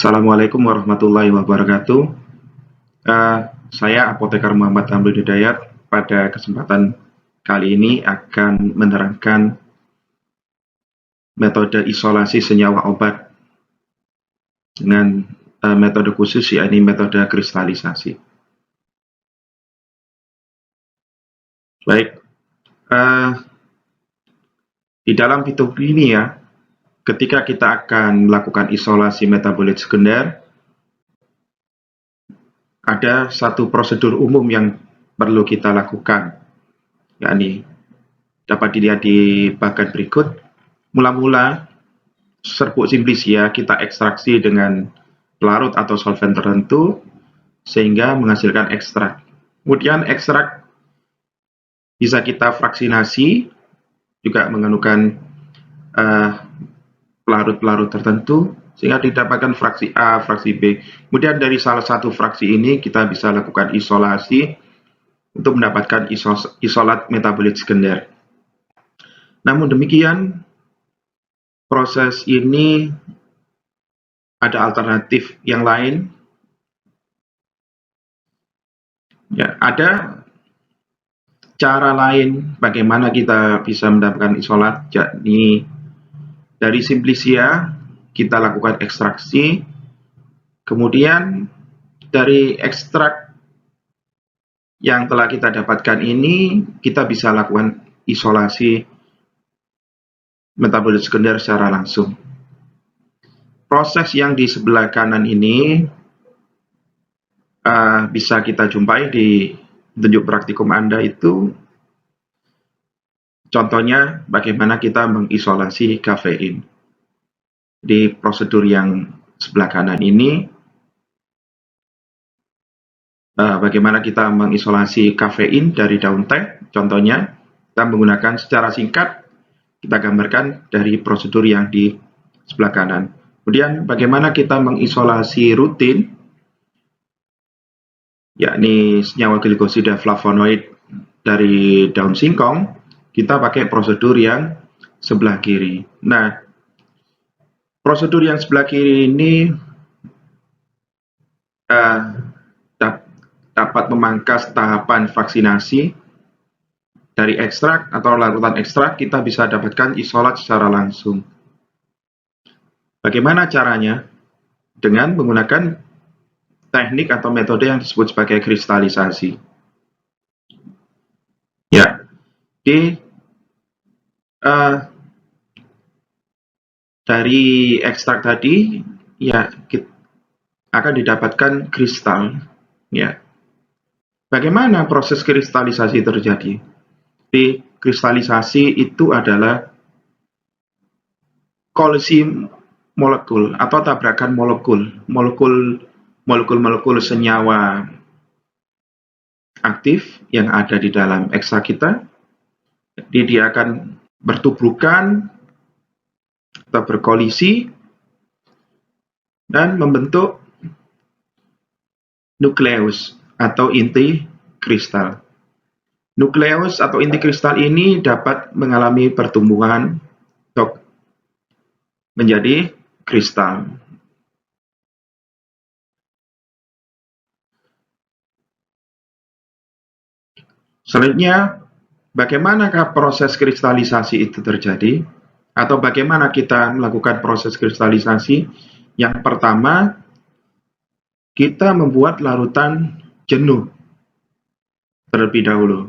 Assalamualaikum warahmatullahi wabarakatuh. Eh, saya Apoteker Muhammad Hamid Hidayat pada kesempatan kali ini akan menerangkan metode isolasi senyawa obat dengan metode khusus, yakni metode kristalisasi. Baik, di dalam fitokimia, ketika kita akan melakukan isolasi metabolit sekunder, ada satu prosedur umum yang perlu kita lakukan, yakni dapat dilihat di bagian berikut. Mula-mula serbuk simplicia kita ekstraksi dengan pelarut atau solvent tertentu sehingga menghasilkan ekstrak. Kemudian ekstrak bisa kita fraksinasi juga menggunakan pelarut-pelarut tertentu sehingga didapatkan fraksi A, fraksi B. Kemudian dari salah satu fraksi ini kita bisa lakukan isolasi untuk mendapatkan isolat metabolit sekunder. Namun demikian, proses ini ada alternatif yang lain. Ya, ada cara lain bagaimana kita bisa mendapatkan isolat, yakni dari simplicia kita lakukan ekstraksi, kemudian dari ekstrak yang telah kita dapatkan ini kita bisa lakukan isolasi metabolit sekunder secara langsung. Proses yang di sebelah kanan ini bisa kita jumpai di petunjuk praktikum Anda itu. Contohnya bagaimana kita mengisolasi kafein. Di prosedur yang sebelah kanan ini, bagaimana kita mengisolasi kafein dari daun teh. Contohnya kita menggunakan secara singkat, kita gambarkan dari prosedur yang di sebelah kanan. Kemudian bagaimana kita mengisolasi rutin, yakni senyawa glikosida flavonoid dari daun singkong, kita pakai prosedur yang sebelah kiri. Nah, prosedur yang sebelah kiri ini dapat memangkas tahapan vaksinasi. Dari ekstrak atau larutan ekstrak kita bisa dapatkan isolat secara langsung. Bagaimana caranya? Dengan menggunakan teknik atau metode yang disebut sebagai kristalisasi. Ya, dari ekstrak tadi ya akan didapatkan kristal. Ya, bagaimana proses kristalisasi terjadi? Di kristalisasi itu adalah kolisi molekul atau tabrakan molekul senyawa aktif yang ada di dalam ekstrak kita. Jadi dia akan bertubrukan atau berkolisi dan membentuk nukleus atau inti kristal. Nukleus atau inti kristal ini dapat mengalami pertumbuhan menjadi kristal. Selanjutnya, bagaimanakah proses kristalisasi itu terjadi? Atau bagaimana kita melakukan proses kristalisasi? Yang pertama, kita membuat larutan jenuh terlebih dahulu.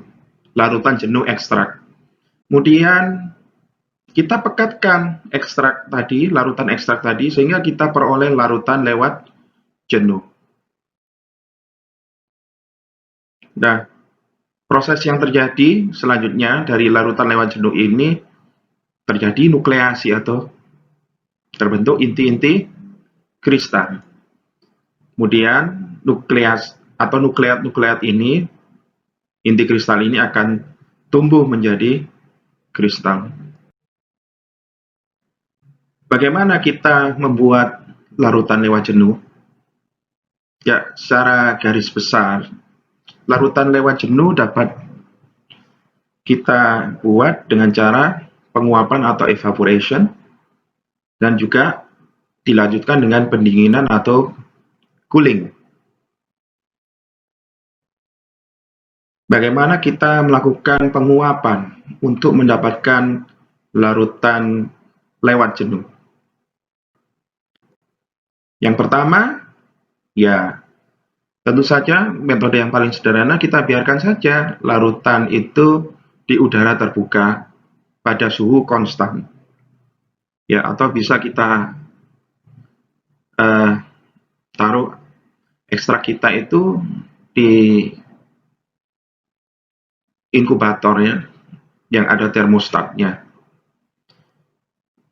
Larutan jenuh ekstrak. Kemudian kita pekatkan ekstrak tadi, larutan ekstrak tadi, sehingga kita peroleh larutan lewat jenuh. Nah, proses yang terjadi selanjutnya dari larutan lewat jenuh ini terjadi nukleasi atau terbentuk inti-inti kristal. Kemudian nukleat ini, inti kristal ini akan tumbuh menjadi kristal. Bagaimana kita membuat larutan lewat jenuh? Ya, secara garis besar, larutan lewat jenuh dapat kita buat dengan cara penguapan atau evaporation, dan juga dilanjutkan dengan pendinginan atau cooling. Bagaimana kita melakukan penguapan untuk mendapatkan larutan lewat jenuh? Yang pertama, ya tentu saja metode yang paling sederhana, kita biarkan saja larutan itu di udara terbuka pada suhu konstan. Ya, atau bisa kita taruh ekstrak kita itu di inkubatornya yang ada termostatnya.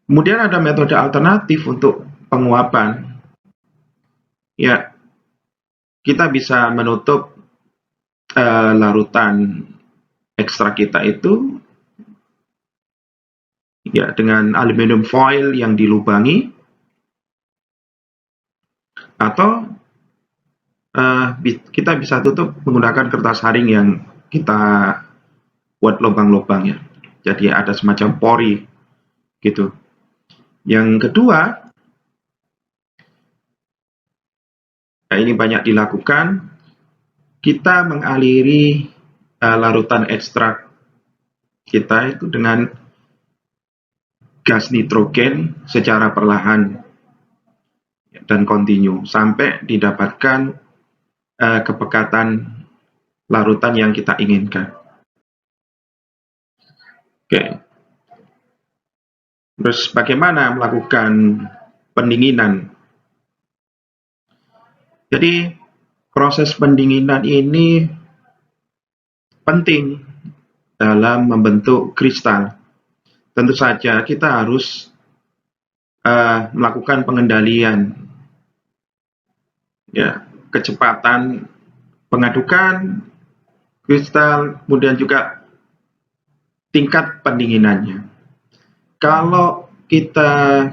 Kemudian ada metode alternatif untuk penguapan. Ya, kita bisa menutup larutan ekstrak kita itu ya dengan aluminium foil yang dilubangi, atau kita bisa tutup menggunakan kertas haring yang kita buat lubang-lubangnya. Jadi ada semacam pori gitu. Yang kedua, nah ini banyak dilakukan, kita mengaliri larutan ekstrak kita itu dengan gas nitrogen secara perlahan dan kontinu sampai didapatkan kepekatan larutan yang kita inginkan. Oke. Terus bagaimana melakukan pendinginan? Jadi proses pendinginan ini penting dalam membentuk kristal. Tentu saja kita harus melakukan pengendalian ya, kecepatan pengadukan kristal, kemudian juga tingkat pendinginannya. Kalau kita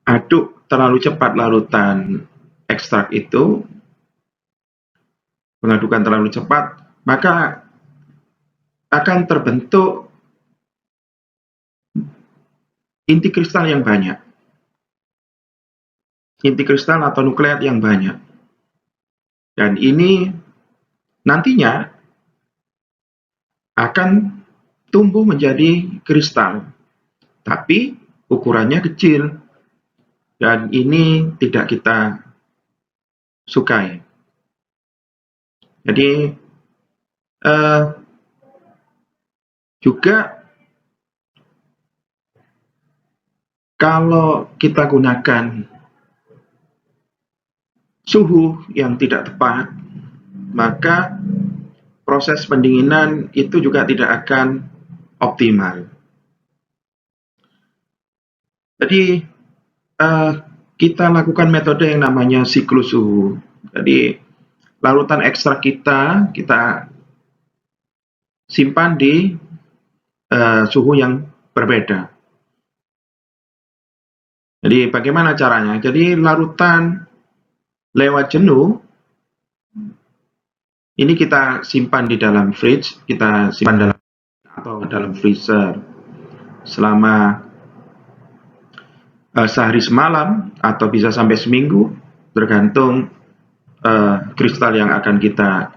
aduk terlalu cepat larutan ekstrak itu, pengadukan terlalu cepat, maka akan terbentuk inti kristal yang banyak. Inti kristal atau nukleat yang banyak. Dan ini nantinya akan tumbuh menjadi kristal, tapi ukurannya kecil, dan ini tidak kita sukai. Jadi juga kalau kita gunakan suhu yang tidak tepat, maka proses pendinginan itu juga tidak akan optimal. Jadi kita lakukan metode yang namanya siklus suhu. Jadi larutan ekstrak kita simpan di suhu yang berbeda. Jadi bagaimana caranya? Jadi larutan lewat jenuh ini kita simpan di dalam fridge, kita simpan dalam freezer selama sehari semalam atau bisa sampai seminggu, tergantung kristal yang akan kita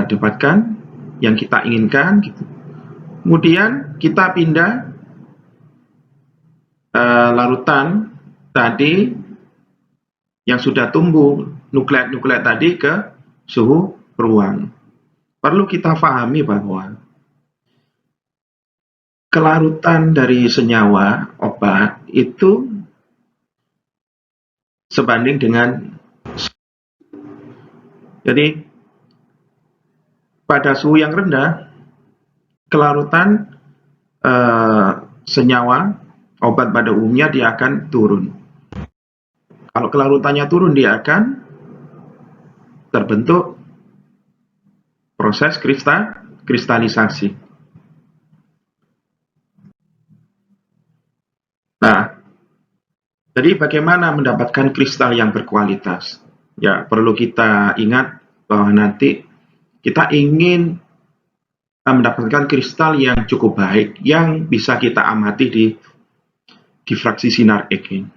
dapatkan, yang kita inginkan. Kemudian kita pindah larutan tadi yang sudah tumbuh nukleat tadi ke suhu ruang. Perlu kita pahami bahwa kelarutan dari senyawa obat itu sebanding dengan, jadi pada suhu yang rendah kelarutan senyawa obat pada umumnya dia akan turun. Kalau kelarutannya turun, dia akan terbentuk proses kristalisasi. Nah, jadi bagaimana mendapatkan kristal yang berkualitas? Ya, perlu kita ingat bahwa nanti kita ingin mendapatkan kristal yang cukup baik yang bisa kita amati di fraksi sinar X ini.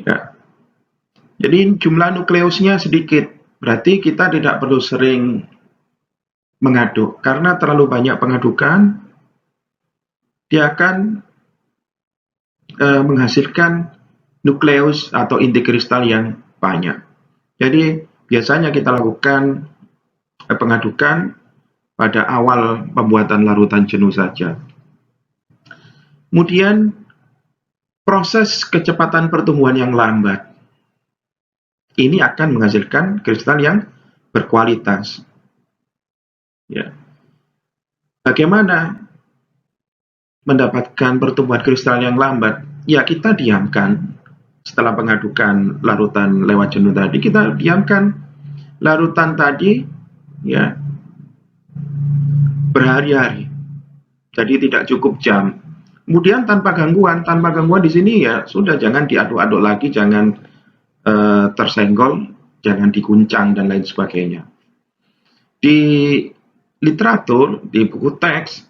Ya. Jadi jumlah nukleusnya sedikit, berarti kita tidak perlu sering mengaduk, karena terlalu banyak pengadukan, dia akan menghasilkan nukleus atau inti kristal yang banyak. Jadi biasanya kita lakukan pengadukan pada awal pembuatan larutan jenuh saja. Kemudian proses kecepatan pertumbuhan yang lambat ini akan menghasilkan kristal yang berkualitas. Ya. Bagaimana mendapatkan pertumbuhan kristal yang lambat? Ya, kita diamkan. Setelah pengadukan larutan lewat jenuh tadi, kita diamkan larutan tadi ya berhari-hari. Jadi tidak cukup jam. Kemudian tanpa gangguan di sini ya sudah, jangan diaduk-aduk lagi, jangan tersenggol, jangan diguncang dan lain sebagainya. Di literatur, di buku teks,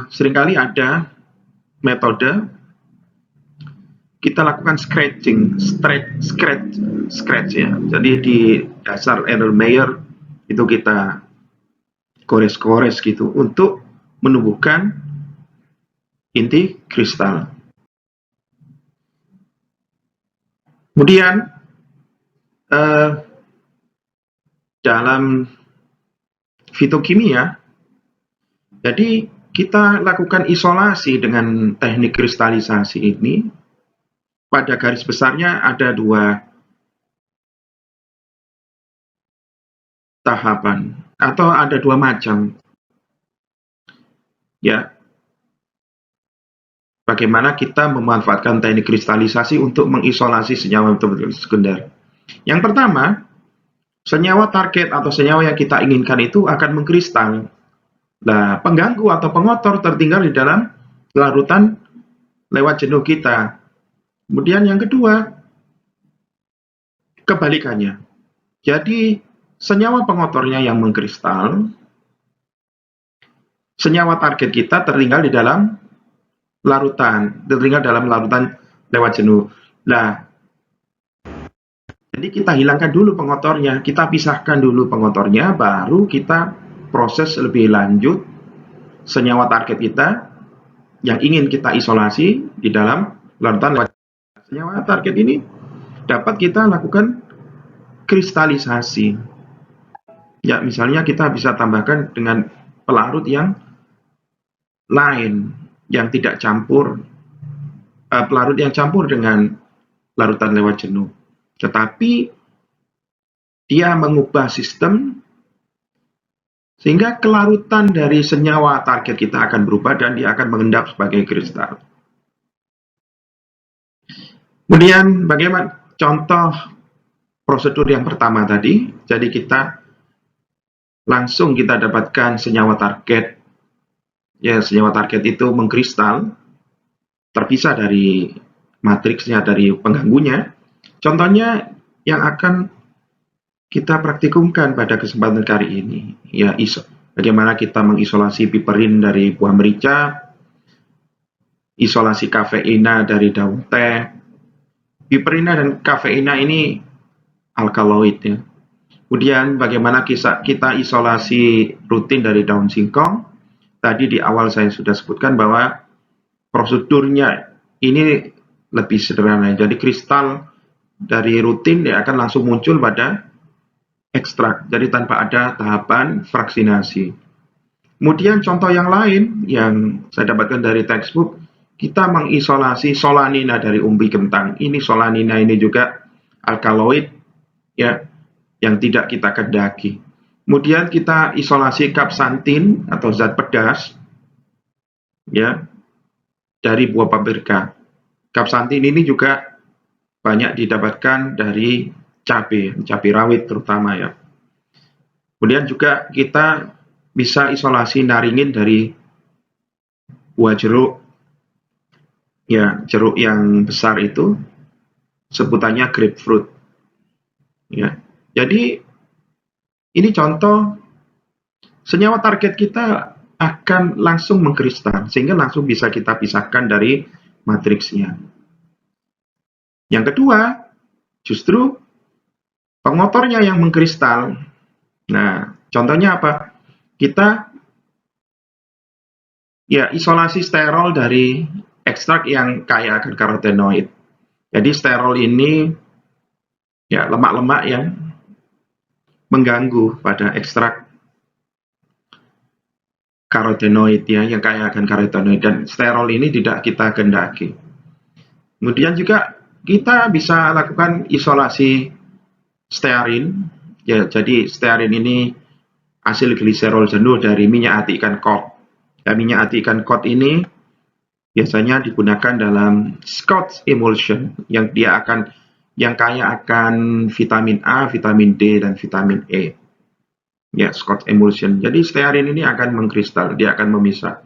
seringkali ada metode kita lakukan scratching, scratch ya. Jadi di dasar Erlenmeyer itu kita gores-gores gitu untuk menumbuhkan inti kristal. Kemudian dalam fitokimia, jadi kita lakukan isolasi dengan teknik kristalisasi ini. Pada garis besarnya ada dua tahapan atau ada dua macam. Ya, bagaimana kita memanfaatkan teknik kristalisasi untuk mengisolasi senyawa metabolit sekunder. Yang pertama, senyawa target atau senyawa yang kita inginkan itu akan mengkristal. Nah, pengganggu atau pengotor tertinggal di dalam larutan lewat jenuh kita. Kemudian yang kedua, kebalikannya. Jadi, senyawa pengotornya yang mengkristal, senyawa target kita tertinggal di dalam larutan, lewat jenuh. Nah, jadi kita hilangkan dulu pengotornya, kita pisahkan dulu pengotornya, baru kita proses lebih lanjut senyawa target kita yang ingin kita isolasi di dalam larutan lewat senyawa target ini dapat kita lakukan kristalisasi. Ya, misalnya kita bisa tambahkan dengan pelarut yang lain yang tidak campur, pelarut yang campur dengan larutan lewat jenuh. Tetapi dia mengubah sistem sehingga kelarutan dari senyawa target kita akan berubah dan dia akan mengendap sebagai kristal. Kemudian bagaimana contoh prosedur yang pertama tadi? Jadi kita langsung kita dapatkan senyawa target. Ya, senyawa target itu mengkristal, terpisah dari matriksnya, dari pengganggunya. Contohnya yang akan kita praktikumkan pada kesempatan kali ini, ya bagaimana kita mengisolasi piperin dari buah merica, isolasi kafeina dari daun teh. Piperina dan kafeina ini alkaloid ya. Kemudian bagaimana kita isolasi rutin dari daun singkong. Tadi di awal saya sudah sebutkan bahwa prosedurnya ini lebih sederhana. Jadi kristal dari rutin dia akan langsung muncul pada ekstrak, jadi tanpa ada tahapan fraksinasi. Kemudian contoh yang lain yang saya dapatkan dari textbook, kita mengisolasi solanina dari umbi kentang. Ini solanina ini juga alkaloid ya, yang tidak kita kendaki. Kemudian kita isolasi kapsantin atau zat pedas ya dari buah paprika. Kapsantin ini juga banyak didapatkan dari cabai rawit terutama ya. Kemudian juga kita bisa isolasi naringin dari buah jeruk. Ya, jeruk yang besar itu sebutannya grapefruit. Ya. Jadi Ini contoh senyawa target kita akan langsung mengkristal, sehingga langsung bisa kita pisahkan dari matriksnya. Yang kedua, justru pengotornya yang mengkristal. Nah, contohnya apa? Kita ya isolasi sterol dari ekstrak yang kaya akan karotenoid. Jadi sterol ini ya lemak-lemak yang mengganggu pada ekstrak karotenoid ya, yang kaya akan karotenoid, dan sterol ini tidak kita kehendaki. Kemudian juga kita bisa lakukan isolasi stearin. Ya, jadi stearin ini hasil gliserol jenuh dari minyak hati ikan kod. Ya, minyak hati ikan kod ini biasanya digunakan dalam Scotch emulsion yang kaya akan vitamin A, vitamin D, dan vitamin E. Ya, Scotch emulsion. Jadi stearin ini akan mengkristal, dia akan memisah.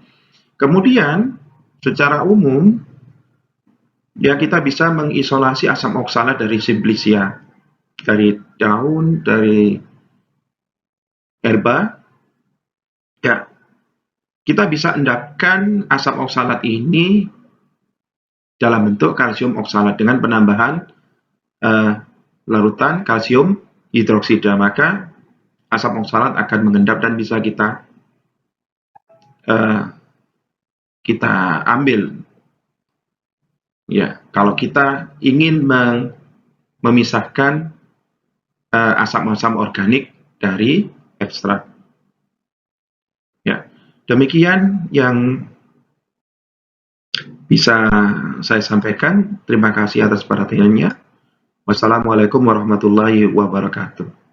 Kemudian secara umum ya kita bisa mengisolasi asam oksalat dari Simplicia, dari daun, dari herba. Ya, kita bisa endapkan asam oksalat ini dalam bentuk kalsium oksalat dengan penambahan larutan kalsium hidroksida, maka asam oksalat akan mengendap dan bisa kita ambil. Ya, kalau kita ingin memisahkan asam-asam organik dari ekstrak. Ya, demikian yang bisa saya sampaikan. Terima kasih atas perhatiannya. Wassalamualaikum warahmatullahi wabarakatuh.